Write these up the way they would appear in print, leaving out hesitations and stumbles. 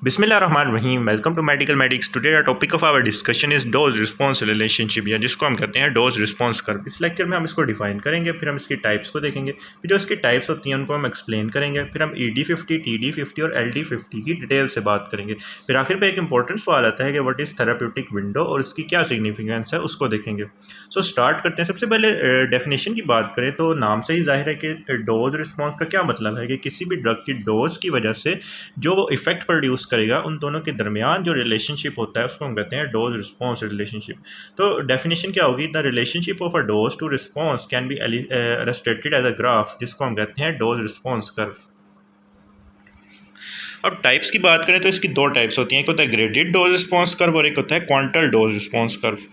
बिस्मिल्लाहिर्रहमानिर्रहीम। Welcome to medical medics. Today the topic of our discussion is dose response relationship, या जिसको हम कहते हैं डोज रिस्पांस कर्व। इस लेक्चर में हम इसको डिफाइन करेंगे, फिर हम इसकी टाइप्स को देखेंगे, फिर जो इसकी टाइप्स होती हैं उनको हम एक्सप्लेन करेंगे, फिर हम ED50, TD50 और LD50 की डिटेल से बात करेंगे। फिर आखिर पे एक इंपॉर्टेंट सवाल आता है कि व्हाट इज़ थेराप्यूटिक विंडो और उसकी क्या सिग्निफिकेंस है, उसको देखेंगे। सो स्टार्ट करते हैं। सबसे पहले डेफिनेशन की बात करें तो नाम से ही जाहिर है कि डोज रिस्पॉन्स का क्या मतलब है कि किसी भी ड्रग की डोज की वजह से जो वो इफेक्ट प्रोड्यूस करेगा उन दोनों के दरमियान जो रिलेशनशिप होता है उसको हम कहते हैं डोज रिस्पॉन्स रिलेशनशिप। तो डेफिनेशन क्या होगी? The relationship of a dose to response can be illustrated as a graph, जिसको हम कहते हैं डोज रिस्पॉन्स कर्व। अब टाइप्स की बात करें तो इसकी दो टाइप्स होती हैं, एक होता है ग्रेडेड डोज रिस्पॉन्स कर्व और एक होता है क्वांटल डोज रिस्पॉन्स कर्व।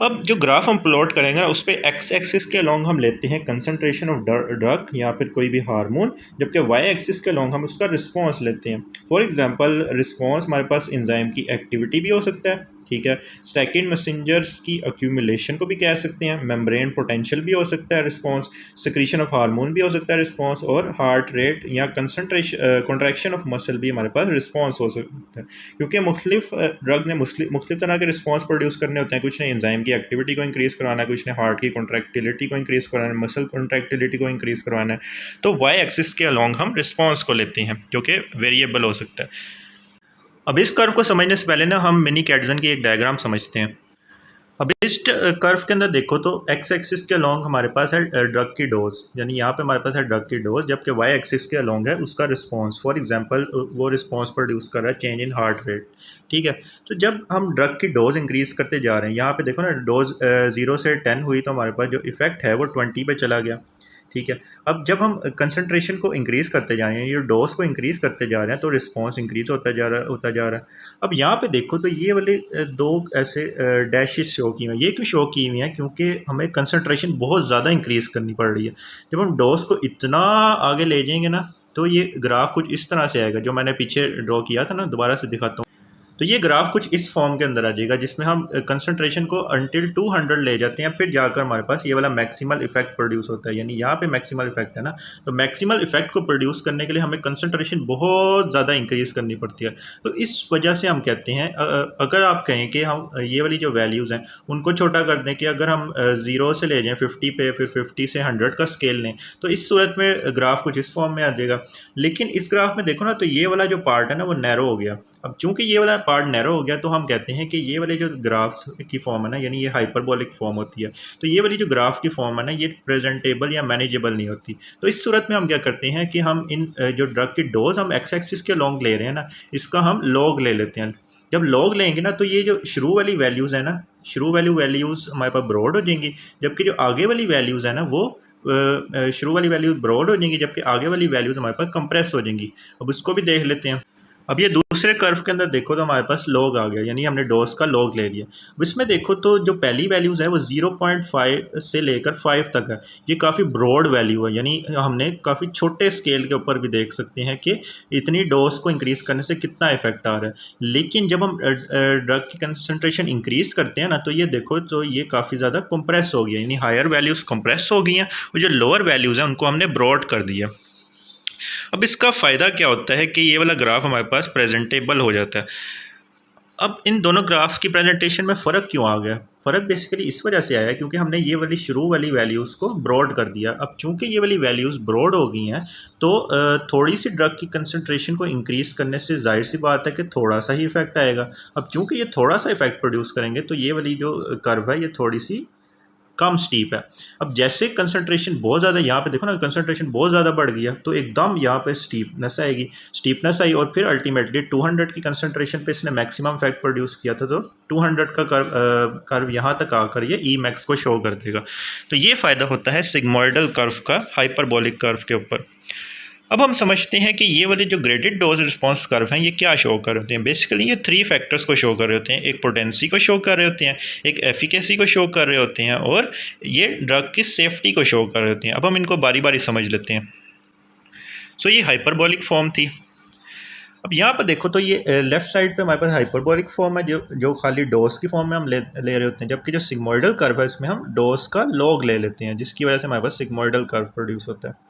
अब जो ग्राफ हम प्लॉट करेंगे ना, उस पर एक्स एक्सिस के अलॉन्ग हम लेते हैं कंसंट्रेशन ऑफ ड्रग या फिर कोई भी हार्मोन, जबकि वाई एक्सिस के अलॉन्ग हम उसका रिस्पॉन्स लेते हैं। फॉर एग्जांपल रिस्पॉन्स हमारे पास एंजाइम की एक्टिविटी भी हो सकता है, ठीक है। सेकेंड मैसेंजर्स की अक्यूमुलेशन को भी कह सकते हैं, मेम्ब्रेन पोटेंशियल भी हो सकता है रिस्पॉन्स, सिक्रीशन ऑफ हार्मोन भी हो सकता है रिस्पॉन्स, और हार्ट रेट या कंसंट्रेशन कॉन्ट्रैक्शन ऑफ मसल भी हमारे पास रिस्पॉन्स हो सकता है। क्योंकि मुख्तलिफ ड्रग ने मुख्तलिफ तरह के रिस्पॉन्स प्रोड्यूस करने होते हैं। कुछ ने एंजाइम की एक्टिविटी को इंक्रीज करवाना है, कुछ ने हार्ट की कॉन्ट्रैक्टिलिटी को इंक्रीज करवाना है, मसल कॉन्ट्रैक्टिलिटी को इंक्रीज करवाना है। तो वाई एक्सिस के अलॉन्ग हम रिस्पॉन्स को लेते हैं, क्योंकि वेरिएबल हो सकता है। अब इस कर्व को समझने से पहले ना हम मिनी कैटसन की एक डायग्राम समझते हैं। अब इस कर्व के अंदर देखो तो एक्स एक्सिस के अलॉन्ग हमारे पास है ड्रग की डोज, यानी यहाँ पे हमारे पास है ड्रग की डोज, जबकि वाई एक्सिस के अलॉन्ग है उसका रिस्पांस। फॉर एग्जांपल वो रिस्पांस प्रोड्यूस कर रहा है चेंज इन हार्ट रेट, ठीक है। तो जब हम ड्रग की डोज इंक्रीज करते जा रहे हैं, यहाँ पे देखो ना डोज 0 से 10 हुई तो हमारे पास जो इफेक्ट है वो 20 पे चला गया, ठीक है। अब जब हम कंसंट्रेशन को इंक्रीज़ करते जा रहे हैं, ये डोज को इंक्रीज़ करते जा रहे हैं, तो रिस्पांस इंक्रीज़ होता जा रहा है। अब यहाँ पे देखो तो ये वाले दो ऐसे डैशेस शो की हुई हैं। ये क्यों शो की हुई हैं? क्योंकि हमें कंसंट्रेशन बहुत ज़्यादा इंक्रीज़ करनी पड़ रही है। जब हम डोज को इतना आगे ले जाएंगे ना, तो ये ग्राफ कुछ इस तरह से आएगा, जो मैंने पीछे ड्रॉ किया था ना, दोबारा से दिखाता हूँ। तो ये ग्राफ कुछ इस फॉर्म के अंदर आ जाएगा, जिसमें हम कंसंट्रेशन को अंटिल 200 ले जाते हैं, फिर जाकर हमारे पास ये वाला मैक्सिमल इफेक्ट प्रोड्यूस होता है। यानी यहाँ पे मैक्सिमल इफेक्ट है ना, तो मैक्सिमल इफेक्ट को प्रोड्यूस करने के लिए हमें कंसंट्रेशन बहुत ज़्यादा इंक्रीज करनी पड़ती है। तो इस वजह से हम कहते हैं अगर आप कहें कि हम ये वाली जो वैल्यूज़ हैं उनको छोटा कर दें, कि अगर हम 0 से ले जाएँ 50 पे, फिर 50 से 100 का स्केल लें, तो इस सूरत में ग्राफ कुछ इस फॉर्म में आ जाएगा। लेकिन इस ग्राफ में देखो ना, तो ये वाला जो पार्ट है ना वो नैरो हो गया। अब चूंकि ये वाला पार्ट नैरो हो गया, तो हम कहते हैं कि ये वाले जो ग्राफ्स की फॉर्म है ना, यानी ये हाइपरबोलिक फॉर्म होती है। तो ये वाली जो ग्राफ की फॉर्म है ना, ये प्रेजेंटेबल या मैनेजेबल नहीं होती। तो इस सूरत में हम क्या करते हैं कि हम इन जो ड्रग की डोज हम एक्स एक्सिस के लॉन्ग ले रहे हैं ना, इसका हम लॉग ले लेते हैं। जब लॉग लेंगे ना, तो ये जो शुरू वाली वैल्यूज़ है ना, शुरू वैल्यूज़ हमारे पास ब्रॉड हो जाएंगी, जबकि जो आगे वाली वैल्यूज़ है ना वो शुरू वाली वैल्यूज ब्रॉड हो जाएंगी, जबकि आगे वाली वैल्यूज हमारे पास कंप्रेस हो जाएंगी। अब उसको भी देख लेते हैं। अब ये दूसरे कर्व के अंदर देखो तो हमारे पास लॉग आ गया, यानी हमने डोज का लॉग ले लिया। अब इसमें देखो तो जो पहली वैल्यूज़ है वो 0.5 से लेकर 5 तक है। ये काफ़ी ब्रॉड वैल्यू है, यानी हमने काफ़ी छोटे स्केल के ऊपर भी देख सकते हैं कि इतनी डोज को इंक्रीज़ करने से कितना इफेक्ट आ रहा है। लेकिन जब हम ड्रग की कंसनट्रेशन इंक्रीज़ करते हैं ना, तो ये देखो तो ये काफ़ी ज़्यादा कंप्रेस हो गया, यानी हायर वैल्यूज़ कंप्रेस हो गई हैं और जो लोअर वैल्यूज़ हैं उनको हमने ब्रॉड कर दिया। अब इसका फ़ायदा क्या होता है कि ये वाला ग्राफ हमारे पास प्रेजेंटेबल हो जाता है। अब इन दोनों ग्राफ्स की प्रेजेंटेशन में फ़र्क क्यों आ गया? फ़र्क बेसिकली इस वजह से आया क्योंकि हमने ये वाली शुरू वाली वैल्यूज़ को ब्रॉड कर दिया। अब चूंकि ये वाली वैल्यूज़ ब्रॉड हो गई हैं, तो थोड़ी सी ड्रग की कंसंट्रेशन को इंक्रीज़ करने से जाहिर सी बात है कि थोड़ा सा ही इफेक्ट आएगा। अब चूंकि ये थोड़ा सा इफेक्ट प्रोड्यूस करेंगे, तो ये वाली जो कर्व है ये थोड़ी सी कम स्टीप है। अब जैसे कंसंट्रेशन बहुत ज़्यादा, यहाँ पे देखो ना कंसंट्रेशन बहुत ज़्यादा बढ़ गया, तो एकदम यहाँ पे स्टीपनेस आई और फिर अल्टीमेटली 200 की कंसंट्रेशन पे इसने मैक्सिमम इफेक्ट प्रोड्यूस किया था। तो 200 का कर्व यहाँ तक आकर ये ई मैक्स को शो कर देगा। तो ये फ़ायदा होता है सिग्मोइडल कर्व का हाइपरबोलिक कर्व के ऊपर। अब हम समझते हैं कि ये वाले जो ग्रेडेड डोज रिस्पांस कर्व हैं ये क्या शो कर रहे होते हैं। बेसिकली ये 3 फैक्टर्स को शो कर रहे होते हैं। एक पोटेंसी को शो कर रहे होते हैं, एक एफिकेसी को शो कर रहे होते हैं, और ये ड्रग की सेफ्टी को शो कर रहे होते हैं। अब हम इनको बारी बारी समझ लेते हैं। सो ये हाइपरबोलिक फॉर्म थी। अब यहाँ पर देखो तो ये लेफ्ट साइड पे हमारे पास हाइपरबोलिक फॉर्म है, जो खाली डोज की फॉर्म में हम ले रहे होते हैं, जबकि जो सिग्मोइडल कर्व है इसमें हम डोज का लॉग ले लेते हैं, जिसकी वजह से हमारे पास सिग्मोइडल कर्व प्रोड्यूस होता है।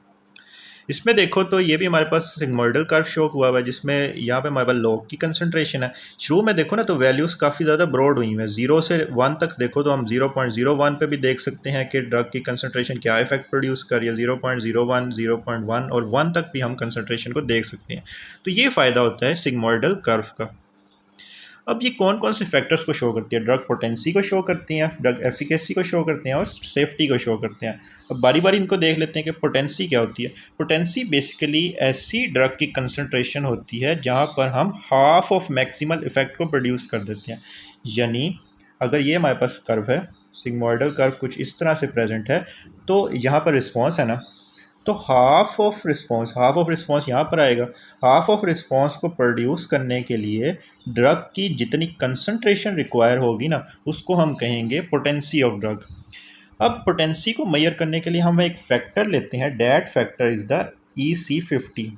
इसमें देखो तो ये भी हमारे पास सिग्मोइडल कर्व शो हुआ हुआ है, जिसमें यहाँ पे हमारे पास लॉग की कंसंट्रेशन है। शुरू में देखो ना तो वैल्यूज़ काफ़ी ज़्यादा ब्रॉड हुई हैं, 0 से 1 तक देखो तो हम 0.01 पे भी देख सकते हैं कि ड्रग की कंसंट्रेशन क्या इफेक्ट प्रोड्यूस कर रही है, 0.01, 0.1 और 1 तक भी हम कंसंट्रेशन को देख सकते हैं। तो ये फ़ायदा होता है सिग्मोइडल कर्व का। अब ये कौन कौन से फैक्टर्स को शो करती है? ड्रग पोटेंसी को शो करती हैं, ड्रग एफिकेसी को शो करते हैं और सेफ्टी को शो करते हैं। अब बारी बारी इनको देख लेते हैं कि पोटेंसी क्या होती है। पोटेंसी बेसिकली ऐसी ड्रग की कंसंट्रेशन होती है जहाँ पर हम हाफ ऑफ मैक्सिमल इफेक्ट को प्रोड्यूस कर देते हैं। यानी अगर ये हमारे पास कर्व है, सिग्मोइडल कर्व कुछ इस तरह से प्रेजेंट है, तो यहाँ पर रिस्पॉन्स है ना, तो हाफ ऑफ रिस्पॉन्स यहाँ पर आएगा। हाफ ऑफ रिस्पॉन्स को प्रोड्यूस करने के लिए ड्रग की जितनी कंसंट्रेशन रिक्वायर होगी ना, उसको हम कहेंगे पोटेंसी ऑफ ड्रग। अब पोटेंसी को मेजर करने के लिए हम एक फैक्टर लेते हैं, that factor is the EC50।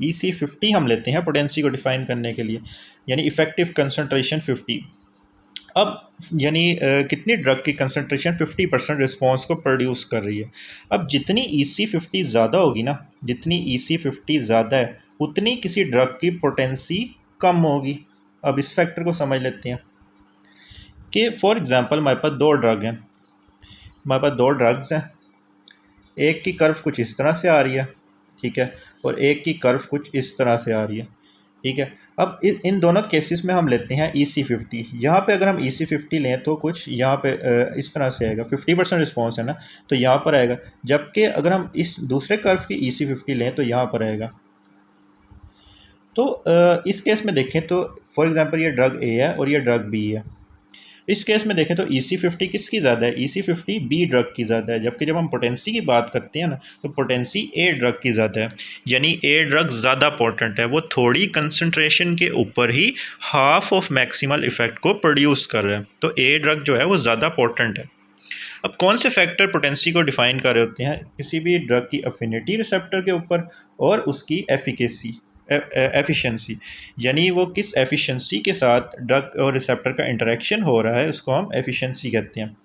EC50 हम लेते हैं पोटेंसी को डिफाइन करने के लिए, यानी इफेक्टिव कंसंट्रेशन 50। अब यानी कितनी ड्रग की कंसंट्रेशन 50% रिस्पॉन्स को प्रोड्यूस कर रही है। अब जितनी EC50 ज़्यादा होगी ना, जितनी EC50 ज़्यादा है, उतनी किसी ड्रग की पोटेंसी कम होगी। अब इस फैक्टर को समझ लेते हैं कि फॉर एग्जांपल हमारे पास दो ड्रग हैं, हमारे पास दो ड्रग्स हैं, एक की कर्व कुछ इस तरह से आ रही है, ठीक है, और एक की कर्व कुछ इस तरह से आ रही है, ठीक है। अब इन दोनों केसेस में हम लेते हैं EC50। यहाँ पे अगर हम EC50 लें तो कुछ यहाँ पे इस तरह से आएगा, 50% रिस्पॉन्स है ना, तो यहाँ पर आएगा। जबकि अगर हम इस दूसरे कर्व की EC50 लें तो यहाँ पर आएगा। तो इस केस में देखें तो फॉर एग्जांपल ये ड्रग A है और ये ड्रग B है। इस केस में देखें तो EC50 किसकी ज़्यादा है? EC50 B ड्रग की ज़्यादा है। जबकि जब हम पोटेंसी की बात करते हैं ना, तो पोटेंसी A ड्रग की ज़्यादा है, यानी A ड्रग ज़्यादा पोटेंट है। वो थोड़ी कंसंट्रेशन के ऊपर ही हाफ ऑफ मैक्सिमल इफेक्ट को प्रोड्यूस कर रहा है। तो A ड्रग जो है वो ज़्यादा पोटेंट है। अब कौन से फैक्टर पोटेंसी को डिफाइन कर रहे होते हैं? किसी भी ड्रग की अफिनिटी रिसेप्टर के ऊपर और उसकी एफिकेसी, एफिशिएंसी, यानी वो किस एफिशिएंसी के साथ ड्रग और रिसेप्टर का इंटरेक्शन हो रहा है, उसको हम एफिशिएंसी कहते हैं।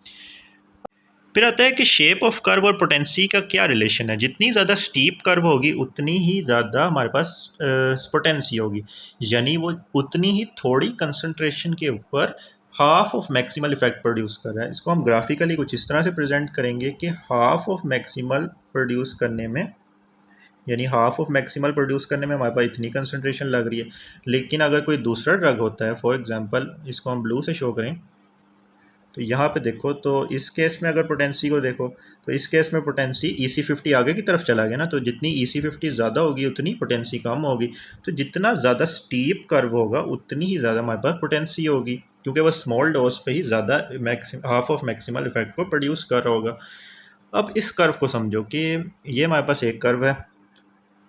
फिर आता है कि शेप ऑफ कर्व और पोटेंसी का क्या रिलेशन है। जितनी ज़्यादा स्टीप कर्व होगी उतनी ही ज़्यादा हमारे पास पोटेंसी होगी, यानी वो उतनी ही थोड़ी कंसंट्रेशन के ऊपर half of maximal effect produce कर रहा है। इसको हम ग्राफिकली कुछ इस तरह से प्रेजेंट करेंगे कि हाफ ऑफ मैक्सिमल प्रोड्यूस करने में, यानी हाफ ऑफ मैक्सिमल प्रोड्यूस करने में हमारे पास इतनी कंसंट्रेशन लग रही है। लेकिन अगर कोई दूसरा ड्रग होता है, फॉर एग्जांपल इसको हम ब्लू से शो करें, तो यहाँ पे देखो तो इस केस में अगर पोटेंसी को देखो तो इस केस में पोटेंसी EC50 आगे की तरफ चला गया ना, तो जितनी EC50 ज़्यादा होगी उतनी पोटेंसी कम होगी। तो जितना ज़्यादा स्टीप कर्व होगा उतनी ही ज़्यादा हमारे पास पोटेंसी होगी, क्योंकि वह स्मॉल डोज पे ही ज़्यादा हाफ ऑफ मैक्सिमल इफेक्ट को प्रोड्यूस कर रहा होगा। अब इस कर्व को समझो कि ये हमारे पास एक कर्व है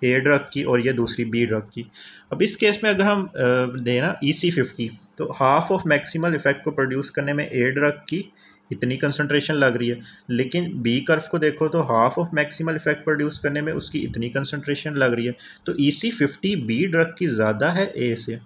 A ड्रग की और ये दूसरी B ड्रग की। अब इस केस में अगर हम दें ना EC50, तो हाफ ऑफ मैक्सिमल इफेक्ट को प्रोड्यूस करने में A ड्रग की इतनी कंसंट्रेशन लग रही है, लेकिन B कर्व को देखो तो half of maximal effect produce करने में उसकी इतनी कंसंट्रेशन लग रही है। तो EC50 B ड्रग की ज़्यादा है A से।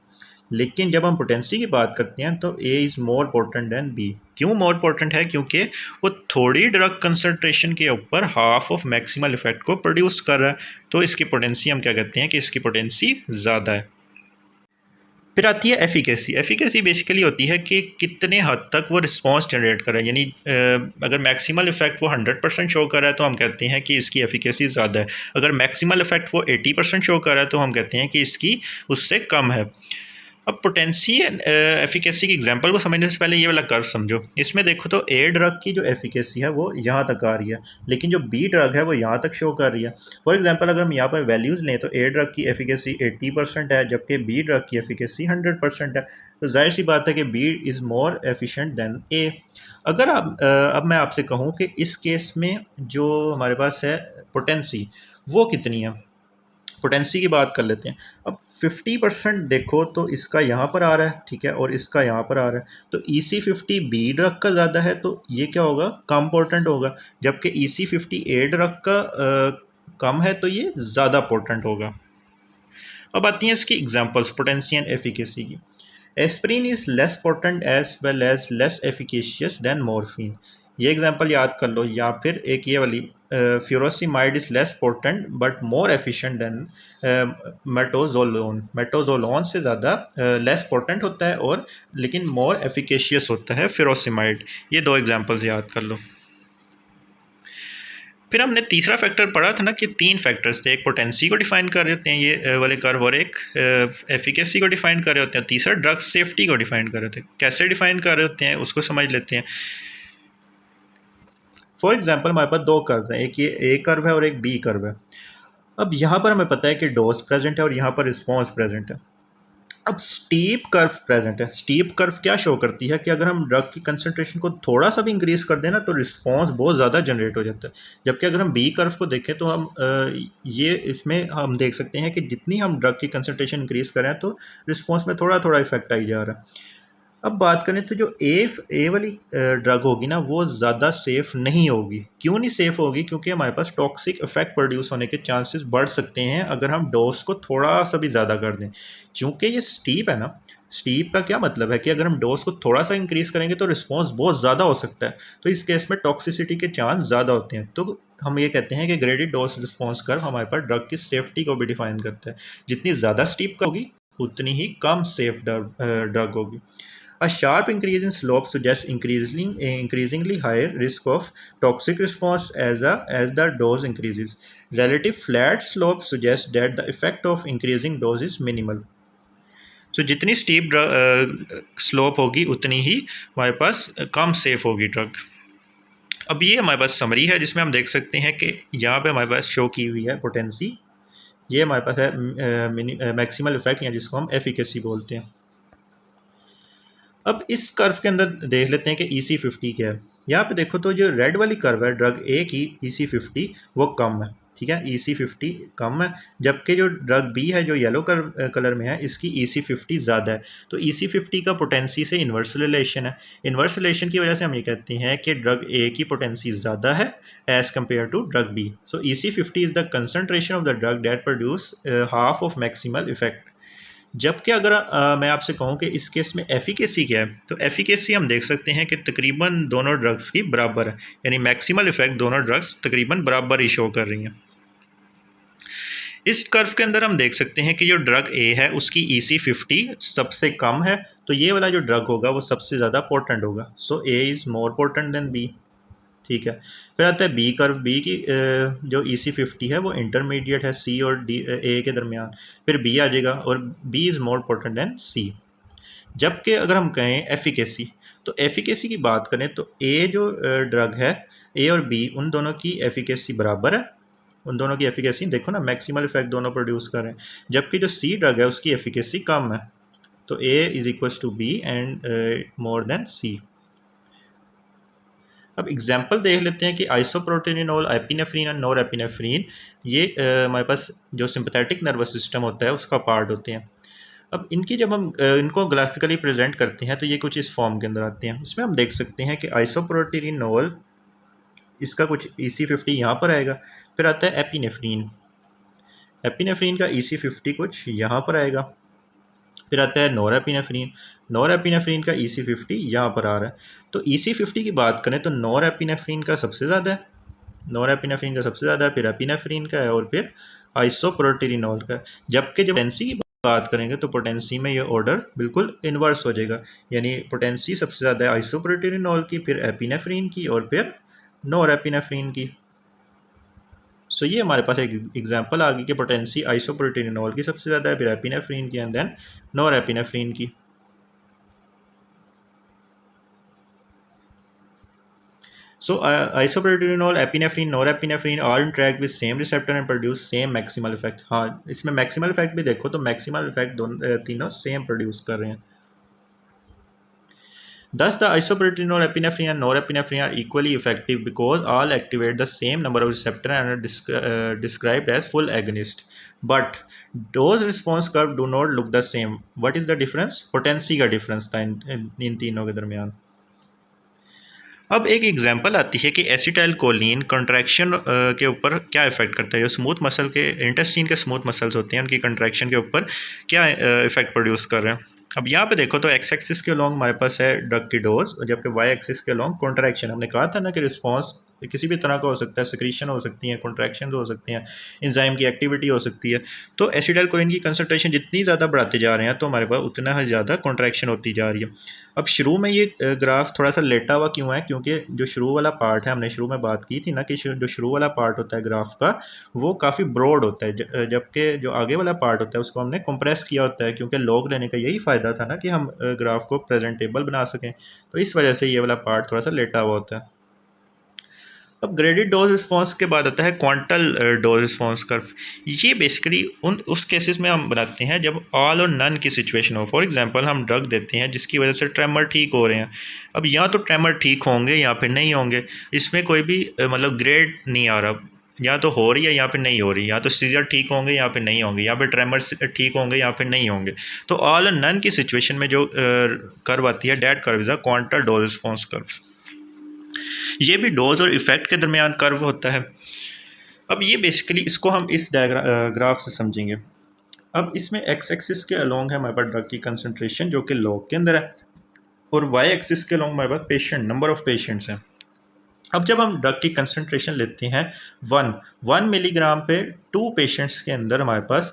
लेकिन जब हम पोटेंसी की बात करते हैं तो A is more potent than B। क्यों मोर पोटेंट है? क्योंकि वो थोड़ी ड्रग कंसंट्रेशन के ऊपर हाफ ऑफ मैक्सिमल इफेक्ट को प्रोड्यूस कर रहा है। तो इसकी पोटेंसी हम क्या कहते हैं कि इसकी पोटेंसी ज़्यादा है। फिर आती है एफिकेसी। एफिकेसी बेसिकली होती है कि कितने हद तक वो रिस्पॉन्स जनरेट कर रहा है, यानी अगर मैक्सिमल इफेक्ट वो 100% शो कर रहा है तो हम कहते हैं कि इसकी एफिकेसी ज़्यादा है। अगर मैक्सिमल इफेक्ट वो 80% शो कर रहा है तो हम कहते हैं कि इसकी उससे कम है। अब पोटेंसी एफिकेसी की एग्जांपल को समझने से पहले ये वाला कर्व समझो। इसमें देखो तो A ड्रग की जो एफिकेसी है वो यहाँ तक आ रही है, लेकिन जो B ड्रग है वो यहाँ तक शो कर रही है। फॉर एग्जांपल अगर हम यहाँ पर वैल्यूज़ लें तो A ड्रग की एफिकेसी 80% है, जबकि B ड्रग की एफिकेसी 100% है। तो जाहिर सी बात है कि B is more efficient than A। अगर अब मैं आपसे कहूँ कि इस केस में जो हमारे पास है पोटेंसी वो कितनी है, पोटेंसी की बात कर लेते हैं। अब 50% देखो तो इसका यहाँ पर आ रहा है, ठीक है, और इसका यहाँ पर आ रहा है। तो EC50 B ड्रग का ज़्यादा है तो ये क्या होगा, कम पोटेंट होगा। जबकि EC50 A ड्रग का कम है तो ये ज़्यादा पोटेंट होगा। अब आती हैं इसकी एग्जांपल्स पोटेंसी एंड एफिकेसी की। Aspirin is less potent as well as less efficacious than morphine, ये एग्जांपल याद कर लो, या फिर एक ये वाली furosemide is less potent but more efficient than metolazone. Metolazone से ज़्यादा लेस पोटेंट होता है और लेकिन मोर एफिकेशियस होता है फ्यूरोसिमाइड। ये दो एग्जांपल्स याद कर लो। फिर हमने तीसरा फैक्टर पढ़ा था ना कि तीन फैक्टर्स थे, एक पोटेंसी को डिफाइन कर रहे होते हैं ये वाले कर्व, और एक एफिकेसी को डिफाइन कर रहे होते हैं, तीसरा ड्रग सेफ्टी को डिफाइन कर रहे होते हैं। कैसे डिफाइन कर रहे होते हैं उसको समझ लेते हैं। फॉर एग्जांपल हमारे पास दो कर्व हैं, एक ये ए कर्व है और एक बी कर्व है। अब यहाँ पर हमें पता है कि डोज प्रेजेंट है और यहाँ पर रिस्पॉन्स प्रेजेंट है। अब स्टीप कर्व प्रेजेंट है। स्टीप कर्व क्या शो करती है कि अगर हम ड्रग की कंसंट्रेशन को थोड़ा सा भी इंक्रीज कर दें ना तो रिस्पॉन्स बहुत ज़्यादा जनरेट हो जाता है। जबकि अगर हम बी कर्व को देखें तो हम ये इसमें हम देख सकते हैं कि जितनी हम ड्रग की कंसंट्रेशन इंक्रीज करें तो रिस्पॉन्स में थोड़ा थोड़ा इफेक्ट आई जा रहा है। अब बात करें तो जो ए वाली ड्रग होगी ना वो ज़्यादा सेफ़ नहीं होगी। क्यों नहीं सेफ़ होगी? क्योंकि हमारे पास टॉक्सिक इफेक्ट प्रोड्यूस होने के चांसेस बढ़ सकते हैं अगर हम डोज को थोड़ा सा भी ज़्यादा कर दें। चूँकि ये स्टीप है ना, स्टीप का क्या मतलब है कि अगर हम डोज को थोड़ा सा इंक्रीज़ करेंगे तो रिस्पॉन्स बहुत ज़्यादा हो सकता है। तो इस केस में टॉक्सिसिटी के चांस ज़्यादा होते हैं। तो हम ये कहते हैं कि ग्रेडेड डोज रिस्पॉन्स कर्व हमारे पास ड्रग की सेफ्टी को भी डिफाइन करता है। जितनी ज़्यादा स्टीप का होगी उतनी ही कम सेफ ड्रग होगी। A sharp increase in slope suggests increasingly higher risk of toxic response as the dose increases. Relative flat slope suggests that the effect of increasing dose is minimal. So जितनी steep slope होगी उतनी ही हमारे पास कम safe होगी drug. अब ये हमारे पास summary है जिसमें हम देख सकते हैं कि यहाँ पे हमारे पास शो की हुई है पोटेंसी, ये हमारे पास है मैक्सिमल इफेक्ट या जिसको हम एफिकेसी बोलते हैं। अब इस कर्व के अंदर देख लेते हैं कि EC50 क्या है। यहाँ पे देखो तो जो रेड वाली कर्व है ड्रग ए की EC50 वो कम है, ठीक है, EC50 कम है। जबकि जो ड्रग बी है जो येलो कलर में है इसकी EC50 ज़्यादा है। तो EC50 का पोटेंसी से इन्वर्स रिलेशन है। इन्वर्स रिलेशन की वजह से हम ये कहते हैं कि ड्रग ए की पोटेंसी ज़्यादा है as compared to drug B. So EC50 is the concentration of the drug that produce half of maximal effect. जबकि अगर मैं आपसे कहूं कि इस केस में एफिकेसी क्या है, तो एफिकेसी हम देख सकते हैं कि तकरीबन दोनों ड्रग्स की बराबर है, यानी मैक्सिमल इफेक्ट दोनों ड्रग्स तकरीबन बराबर ही शो कर रही हैं। इस कर्व के अंदर हम देख सकते हैं कि जो ड्रग ए है उसकी EC50 सबसे कम है, तो ये वाला जो ड्रग होगा वो सबसे ज़्यादा पोटेंट होगा। So A is more potent than B, ठीक है। फिर आता है बी कर्व। बी की जो EC50 है वो इंटरमीडिएट है सी और डी ए के दरमियान। फिर बी आ जाएगा और B is more potent than C. जबकि अगर हम कहें एफिकेसी, तो एफिकेसी की बात करें तो ए जो ड्रग है ए और बी उन दोनों की एफिकेसी बराबर है। उन दोनों की एफिकेसी देखो ना, मैक्सिमल इफेक्ट दोनों प्रोड्यूस कर रहे हैं। जबकि जो सी ड्रग है उसकी एफिकेसी कम है, तो A is equals to B and more than C. अब एग्जाम्पल देख लेते हैं कि आइसोप्रोटेनिनोल, एपिनेफ्रीन और नोरेपिनेफ्रीन ये हमारे पास जो सिंपैथेटिक नर्वस सिस्टम होता है उसका पार्ट होते हैं। अब इनकी जब हम इनको ग्राफिकली प्रेजेंट करते हैं तो ये कुछ इस फॉर्म के अंदर आते हैं। इसमें हम देख सकते हैं कि आइसोप्रोटेनिनोल इसका कुछ EC50 यहाँ पर आएगा। फिर आता है एपिनेफ्रीन, एपिनेफ्रीन का EC50 कुछ यहाँ पर आएगा। फिर आता है नोरेपिनेफ्रीन, नोरेपिनेफ्रीन का EC50 यहाँ पर आ रहा है। तो EC50 की बात करें तो नोरेपिनेफ्रीन का सबसे ज़्यादा है, नोरेपिनेफ्रीन का सबसे ज़्यादा है, फिर एपिनेफ्रीन का है और फिर आइसोप्रोटेनिनोल का। जबकि जब पोटेंसी की बात करेंगे तो पोटेंसी में ये ऑर्डर बिल्कुल इन्वर्स हो जाएगा, यानी पोटेंसी सबसे ज़्यादा है आइसोप्रोटेनिनोल की, फिर एपिनेफ्रीन की और फिर नोरेपिनेफ्रीन की। सो ये हमारे पास एक एग्जांपल आ गई कि पोटेंसी आइसोप्रोटेनिनोल की सबसे ज़्यादा है, फिर एपिनेफ्रीन की एंड देन नोरेपिनेफ्रीन की। So isoproterenol, epinephrine, norepinephrine all interact with same receptor and produce same maximal effect। हाँ, इसमें मैक्सिमल इफेक्ट भी देखो तो मैक्सिमल इफेक्ट दोनों तीनों सेम प्रोड्यूस कर रहे हैं। Thus, the isoproterenol, epinephrine, and norepinephrine are equally effective because all activate the same number of receptors and are described as full agonist. But dose response curve do not look the same. What is the difference? Potency का difference था इन तीनों के दरमियान। अब एक example आती है कि एसिटाइल कोलिन कंट्रैक्शन के ऊपर क्या इफेक्ट करता है, जो स्मूथ मसल के इंटेस्टाइन के स्मूथ मसल्स होते हैं उनकी कंट्रैक्शन के ऊपर क्या इफेक्ट प्रोड्यूस कर रहे हैं। अब यहाँ पे देखो तो एक्स एक्सिस के लॉन्ग हमारे पास है ड्रग की डोज, जबकि वाई एक्सिस के लॉन्ग कॉन्ट्रैक्शन। हमने कहा था ना कि रिस्पॉन्स किसी भी तरह का हो सकता है, सिक्रीशन हो सकती है, कॉन्ट्रैक्शन हो सकती हैं, एंजाइम की एक्टिविटी हो सकती है। तो एसिटाइल कोलिन की कंसंट्रेशन जितनी ज़्यादा बढ़ाते जा रहे हैं तो हमारे पास उतना ही ज़्यादा कॉन्ट्रैक्शन होती जा रही है। अब शुरू में ये ग्राफ थोड़ा सा लेटा हुआ क्यों है, क्योंकि जो शुरू वाला पार्ट है, हमने शुरू में बात की थी ना कि जो शुरू वाला पार्ट होता है ग्राफ का वो काफ़ी ब्रॉड होता है, जबकि जो आगे वाला पार्ट होता है उसको हमने कंप्रेस किया होता है, क्योंकि लॉग लेने का यही फ़ायदा था ना कि हम ग्राफ को प्रेजेंटेबल बना सकें। तो इस वजह से ये वाला पार्ट थोड़ा सा लेटा हुआ होता है। अब ग्रेडेड डोज रिस्पॉन्स के बाद आता है क्वांटल डोज रिस्पॉन्स कर्व। ये बेसिकली उस केसेस में हम बनाते हैं जब ऑल और नन की सिचुएशन हो। फॉर एग्जांपल हम ड्रग देते हैं जिसकी वजह से ट्रेमर ठीक हो रहे हैं। अब या तो ट्रेमर ठीक होंगे या फिर नहीं होंगे, इसमें कोई भी मतलब ग्रेड नहीं आ रहा, या तो हो रही है या फिर नहीं हो रही, या तो सीजर ठीक होंगे या फिर नहीं होंगे, या फिर ट्रेमर्स ठीक होंगे या फिर नहीं होंगे। तो ऑल और नन की सिचुएशन में जो कर्व आती है that curve is a quantal dose response curve. ये भी डोज और इफेक्ट के दरमियान कर्व होता है। अब ये बेसिकली इसको हम इस ग्राफ से समझेंगे। अब इसमें एक्स एक्सिस के अलोंग है हमारे पास ड्रग की कंसंट्रेशन जो कि लॉग के अंदर है, और वाई एक्सिस के अलोंग हमारे पास पेशेंट नंबर ऑफ पेशेंट्स हैं। अब जब हम ड्रग की कंसंट्रेशन लेते हैं 1 मिलीग्राम पे 2 पेशेंट्स के अंदर हमारे पास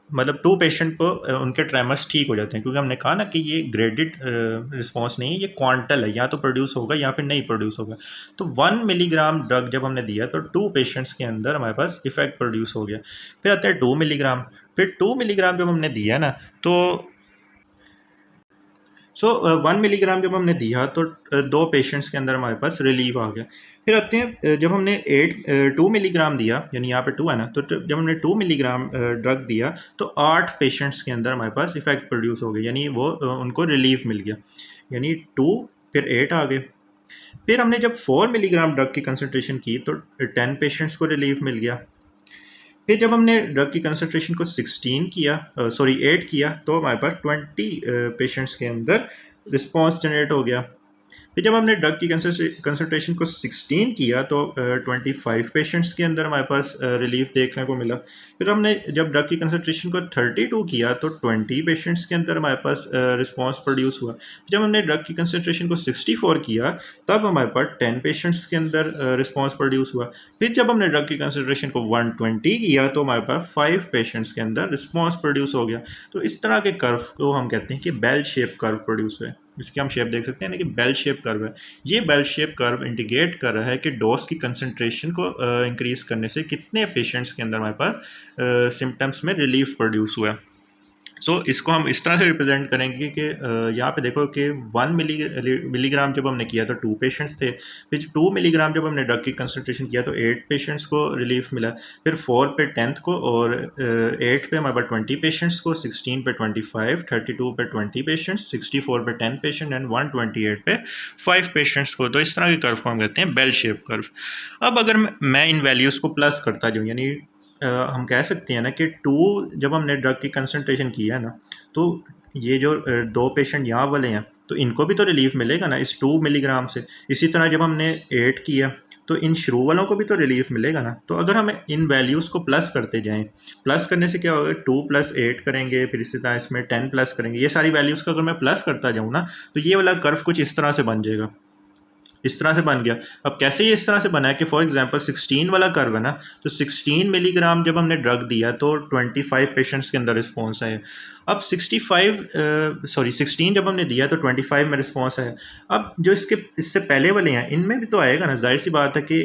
मतलब 2 पेशेंट को उनके ट्रेमर्स ठीक हो जाते हैं, क्योंकि हमने कहा ना कि ये ग्रेडेड रिस्पॉन्स नहीं है, ये क्वांटल है, या तो प्रोड्यूस होगा या फिर नहीं प्रोड्यूस होगा। तो 1 मिलीग्राम ड्रग जब हमने दिया तो 2 पेशेंट्स के अंदर हमारे पास इफेक्ट प्रोड्यूस हो गया। फिर आता है 2 मिलीग्राम। फिर 2 मिलीग्राम जब हमने दिया ना तो 1 मिलीग्राम जब हमने दिया तो 2 पेशेंट्स के अंदर हमारे पास रिलीफ आ गया। फिर आते हैं जब हमने 2 मिलीग्राम दिया, यानी यहाँ पे 2 है ना, तो जब हमने 2 मिलीग्राम ड्रग दिया तो 8 पेशेंट्स के अंदर हमारे पास इफेक्ट प्रोड्यूस हो गया, यानी वो उनको रिलीफ मिल गया, यानी 2 फिर 8 आ गए। फिर हमने जब 4 मिलीग्राम ड्रग की कंसनट्रेशन की तो 10 पेशेंट्स को रिलीफ मिल गया। फिर जब हमने ड्रग की कंसंट्रेशन को 8 किया तो हमारे पास 20 पेशेंट्स के अंदर रिस्पॉन्स जनरेट हो गया। फिर जब हमने ड्रग की कंसंट्रेशन को 16 किया तो 25 पेशेंट्स के अंदर हमारे पास रिलीफ देखने को मिला। फिर हमने जब ड्रग की कंसंट्रेशन को 32 किया तो 20 पेशेंट्स के अंदर हमारे पास रिस्पॉन्स प्रोड्यूस हुआ। जब हमने ड्रग की कंसंट्रेशन को 64 किया तब हमारे पास 10 पेशेंट्स के अंदर रिस्पॉन्स प्रोड्यूस हुआ। फिर जब हमने ड्रग की कंसंट्रेशन को 120 किया तो हमारे पास 5 पेशेंट्स के अंदर रिस्पॉन्स प्रोड्यूस हो गया। तो इस तरह के कर्व को हम कहते हैं कि बेल शेप कर्व प्रोड्यूस हुए। इसकी हम शेप देख सकते हैं ना कि बेल शेप कर्व है। ये बेल शेप कर्व इंडिकेट कर रहा है कि डोज की कंसंट्रेशन को इंक्रीज करने से कितने पेशेंट्स के अंदर हमारे पास सिम्टम्स में रिलीफ प्रोड्यूस हुआ है। इसको हम इस तरह से रिप्रेजेंट करेंगे कि यहाँ पे देखो कि 1 मिलीग्राम जब हमने किया तो 2 पेशेंट्स थे। फिर 2 मिलीग्राम जब हमने ड्रग की कंसंट्रेशन किया तो 8 पेशेंट्स को रिलीफ मिला। फिर 4 पे 10th को, और 8 पे हमारे पास 20 पेशेंट्स को, 16 पे 25, 32 पे 20 पेशेंट्स, 64 पे 10 पेशेंट एंड 128 पे 5 पेशेंट्स को। तो इस तरह के कर्व को हम कहते हैं बेल शेप कर्व। अब अगर मैं इन वैल्यूज़ को प्लस करता जाऊँ, यानी हम कह सकते हैं ना कि 2 जब हमने ड्रग की कंसंट्रेशन की है ना तो ये जो 2 पेशेंट यहाँ वाले हैं तो इनको भी तो रिलीफ मिलेगा ना इस 2 मिलीग्राम से। इसी तरह जब हमने 8 किया तो इन शुरू वालों को भी तो रिलीफ मिलेगा ना। तो अगर हम इन वैल्यूज़ को प्लस करते जाएं, प्लस करने से क्या होगा, 2 + 8 करेंगे, फिर इसी तरह इसमें 10 प्लस करेंगे, ये सारी वैल्यूज़ का अगर मैं प्लस करता जाऊँ ना तो ये वाला कर्व कुछ इस तरह से बन जाएगा, इस तरह से बन गया। अब कैसे ये इस तरह से बना है कि फॉर एग्जांपल 16 वाला कर्व है ना, तो 16 मिलीग्राम जब हमने ड्रग दिया तो 25 पेशेंट्स के अंदर रिस्पॉन्स आया। अब 16 जब हमने दिया तो 25 में रिस्पॉन्स आया। अब जो इससे पहले वाले हैं इनमें भी तो आएगा ना, जाहिर सी बात है कि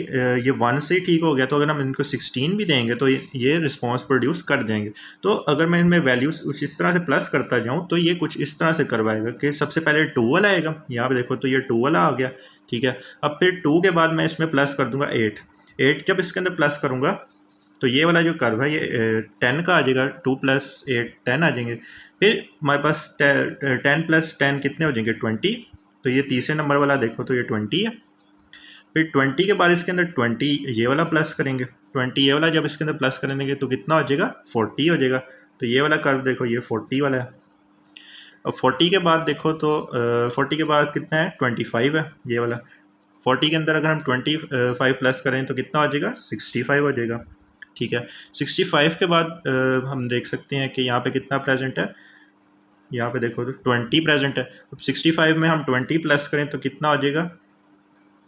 ये 1 से ही ठीक हो गया, तो अगर हम इनको 16 भी देंगे तो ये रिस्पॉन्स प्रोड्यूस कर देंगे। तो अगर मैं इनमें वैल्यूज इस तरह से प्लस करता जाऊँ तो ये कुछ इस तरह से करवाएगा कि सबसे पहले 2 वाला आएगा, यहाँ पे देखो तो ये 2 वाला आ गया, ठीक है। अब फिर 2 के बाद मैं इसमें प्लस कर दूंगा 8 जब इसके अंदर प्लस करूंगा तो ये वाला जो कर्व है ये 10 का आ जाएगा, 2 + 8 10 आ जाएंगे। फिर हमारे पास 10 + 10 कितने हो जाएंगे 20, तो ये तीसरे नंबर वाला देखो तो ये 20 है। फिर 20 के बाद इसके अंदर 20 ये वाला प्लस करेंगे, 20 ये वाला जब इसके अंदर प्लस करेंगे तो कितना हो जाएगा 40 हो जाएगा। तो ये वाला कर्व देखो ये 40 वाला है। अब 40 के बाद देखो तो 40 के बाद कितना है, 25 है ये वाला। 40 के अंदर अगर हम 25 प्लस करें तो कितना हो जाएगा, 65 हो जाएगा। ठीक है, 65 के बाद हम देख सकते हैं कि यहाँ पे कितना प्रेजेंट है, यहाँ पे देखो तो 20 प्रेजेंट है। अब 65 में हम 20 प्लस करें तो कितना हो जाएगा,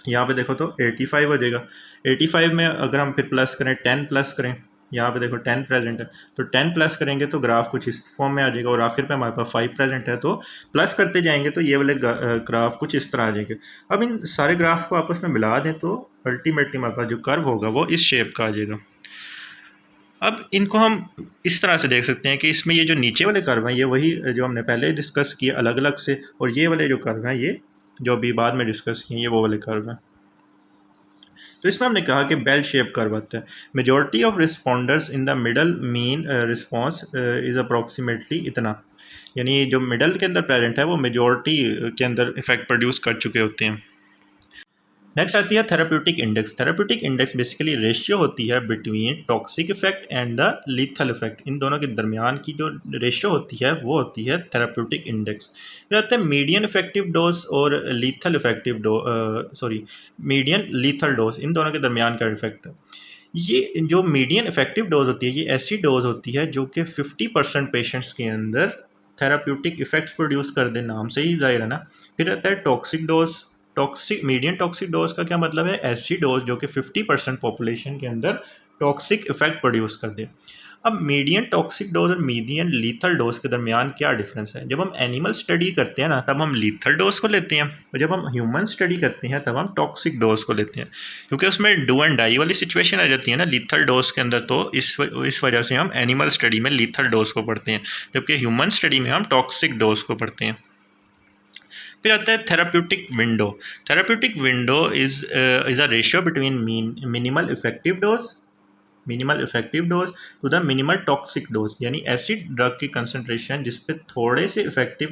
यहाँ पे देखो तो 85 हो जाएगा। 85 में अगर हम फिर प्लस करें, 10 प्लस करें, यहाँ पे देखो 10 प्रेजेंट है, तो 10 प्लस करेंगे तो ग्राफ कुछ इस फॉर्म में आ जाएगा, और आखिर पे हमारे पास 5 प्रेजेंट है, तो प्लस करते जाएंगे तो ये वाले ग्राफ कुछ इस तरह आ जाएंगे। अब इन सारे ग्राफ को आपस में मिला दें तो अल्टीमेटली हमारे पास जो कर्व होगा वो इस शेप का आ जाएगा। अब इनको हम इस तरह से देख सकते हैं कि इसमें ये जो नीचे वाले कर्व हैं ये वही जो हमने पहले डिस्कस किए अलग अलग से, और ये वाले जो कर्व हैं ये जो अभी बाद में डिस्कस किए ये वो वाले कर्व हैं। तो इसमें हमने कहा कि बेल शेप कर्व आता है। Majority of responders in the middle mean response is approximately इतना, यानी जो मिडल के अंदर प्रेजेंट है वो मेजॉरिटी के अंदर इफेक्ट प्रोड्यूस कर चुके होते हैं। नेक्स्ट आती है therapeutic index. Therapeutic index basically ratio होती है between toxic effect and the lethal effect. इन दोनों के दरमियान की जो रेशियो होती है वो होती है थेराप्यूटिक इंडेक्स। फिर आता है मीडियन इफेक्टिव डोज और lethal effective median lethal dose, इन दोनों के दरमियान का इफेक्ट। ये जो मीडियन इफेक्टिव डोज होती है ये ऐसी डोज होती है जो कि 50% पेशेंट्स के अंदर थेराप्यूटिक इफेक्ट्स प्रोड्यूस कर दे, नाम से ही जाहिर है ना। फिर आता है toxic dose. Median toxic dose का क्या मतलब है, ऐसी डोज जो कि 50% पॉपुलेशन के अंदर टॉक्सिक इफेक्ट प्रोड्यूस कर दे। अब मीडियन टॉक्सिक डोज और मीडियन लीथल डोज के दरमियान क्या डिफरेंस है। जब हम एनिमल स्टडी करते हैं ना तब हम लीथल डोज को लेते हैं, और जब हम ह्यूमन स्टडी करते हैं तब हम टॉक्सिक डोज को लेते हैं, क्योंकि उसमें डू एंड डाई वाली सिचुएशन आ जाती है ना लीथल डोज के अंदर। तो इस वजह से हम एनिमल स्टडी में लीथल डोज को पढ़ते हैं, जबकि ह्यूमन स्टडी में हम टॉक्सिक डोज को पढ़ते हैं। फिर आता है therapeutic window. Therapeutic window is a ratio between minimal effective dose to the minimal toxic dose, यानी ऐसी ड्रग की कंसनट्रेशन जिस पे थोड़े से इफेक्टिव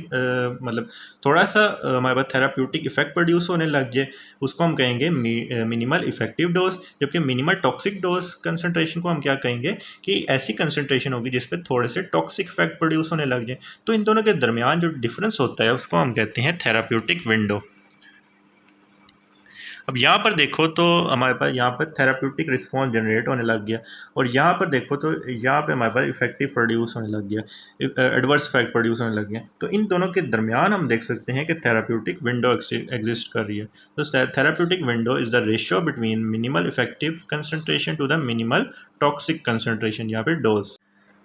मतलब थोड़ा सा हमारे पास थेराप्यूटिक इफेक्ट प्रोड्यूस होने लग जाए उसको हम कहेंगे मिनिमल इफेक्टिव डोज। जबकि मिनिमल टॉक्सिक डोज कंसनट्रेशन को हम क्या कहेंगे कि ऐसी कंसनट्रेशन होगी जिस पे थोड़े से टॉक्सिक इफेक्ट प्रोड्यूस होने लग जाए। तो इन दोनों के दरमियान जो डिफरेंस होता है उसको हम कहते हैं थेराप्यूटिक विंडो। अब यहाँ पर देखो तो हमारे पास यहाँ पर थेराप्यूटिक रिस्पॉन्स जनरेट होने लग गया, और यहाँ पर देखो तो यहाँ पे हमारे पास इफेक्टिव प्रोड्यूस होने लग गया, एडवर्स इफेक्ट प्रोड्यूस होने लग गया। तो इन दोनों के दरमियान हम देख सकते हैं कि थेराप्यूटिक विंडो एग्जिस्ट कर रही है। तो therapeutic window is the ratio between minimal effective concentration to the minimal toxic concentration, यहाँ पे डोज।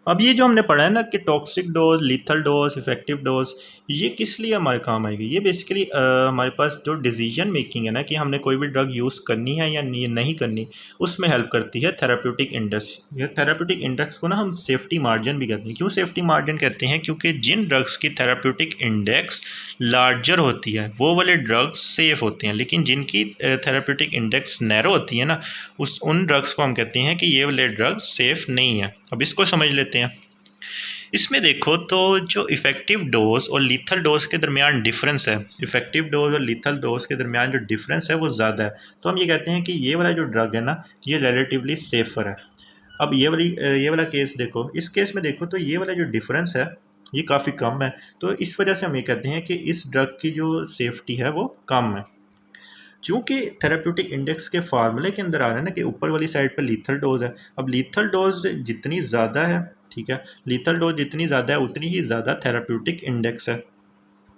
अब ये जो हमने पढ़ा है ना कि toxic dose, lethal dose, effective dose, ये किस लिए हमारे काम आएगी। ये बेसिकली हमारे पास जो डिसीजन मेकिंग है ना कि हमने कोई भी ड्रग यूज़ करनी है या नहीं करनी, उसमें हेल्प करती है थेराप्यूटिक इंडेक्स। ये थेराप्यूटिक इंडेक्स को ना हम सेफ्टी मार्जिन भी कहते हैं। क्यों सेफ्टी मार्जिन कहते हैं, क्योंकि जिन ड्रग्स की थेराप्यूटिक इंडेक्स लार्जर होती है वो वाले ड्रग्स सेफ़ होते हैं, लेकिन जिनकी थेराप्यूटिक इंडेक्स नैरो होती है ना उन ड्रग्स को हम कहते हैं कि ये वाले ड्रग्स सेफ़ नहीं है। अब इसको समझ लेते हैं। इसमें देखो तो जो इफ़ेक्टिव डोज और लीथल डोज के दरमियान डिफरेंस है, इफ़ेक्टिव डोज और लीथल डोज के दरमियान जो डिफरेंस है वो ज़्यादा है। तो हम ये कहते हैं कि ये वाला जो ड्रग है ना ये रिलेटिवली सेफ़र है। अब ये वाला केस देखो, इस केस में देखो तो ये वाला जो डिफरेंस है ये काफ़ी कम है। तो इस वजह से हम ये कहते हैं कि इस ड्रग की जो सेफ्टी है वो कम है। चूँकि थेराप्यूटिक इंडेक्स के फार्मूले के अंदर आ रहा है ना कि ऊपर वाली साइड पर लीथल डोज है। अब लीथल डोज जितनी ज़्यादा है, ठीक है, लीथल डोज जितनी ज़्यादा है उतनी ही ज़्यादा थेराप्यूटिक इंडेक्स है।